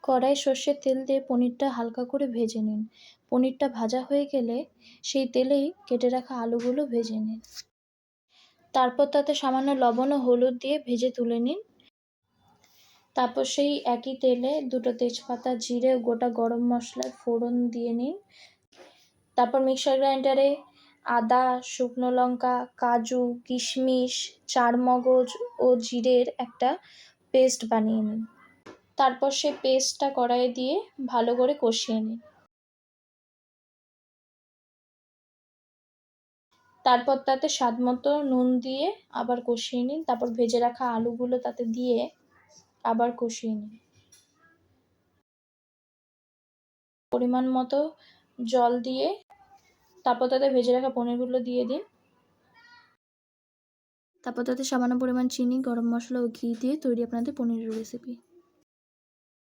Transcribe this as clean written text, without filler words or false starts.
কড়াই সর্ষের তেল দিয়ে পনিরটা হালকা করে ভেজে নিন। পনিরটা ভাজা হয়ে গেলে সেই তেলেই কেটে রাখা আলুগুলো ভেজে নিন। তারপর তাতে সামান্য লবণ ও হলুদ দিয়ে ভেজে তুলে নিন। তারপর সেই একই তেলে 2টো তেজপাতা, জিরে ও গোটা গরম মশলার ফোড়ন দিয়ে নিন। তারপর মিক্সার গ্রাইন্ডারে আদা, শুকনো লঙ্কা, কাজু, কিশমিশ, চারমগজ ও জিরের একটা পেস্ট বানিয়ে নিন। তারপর সেই পেস্টটা কড়াইয়ে দিয়ে ভালো করে কষিয়ে নিন। তারপর তাতে স্বাদমতো নুন দিয়ে আবার কষিয়ে নিন। তারপর ভেজে রাখা আলুগুলো তাতে দিয়ে আবার কষিয়ে নিন। পরিমাণ মতো জল দিয়ে তারপর তাতে ভেজে রাখা পনিরগুলো দিয়ে দিন। তারপর তাতে সামান্য পরিমাণ চিনি, গরম মশলা ও ঘি দিয়ে তৈরি আপনাদের পনিরের রেসিপি।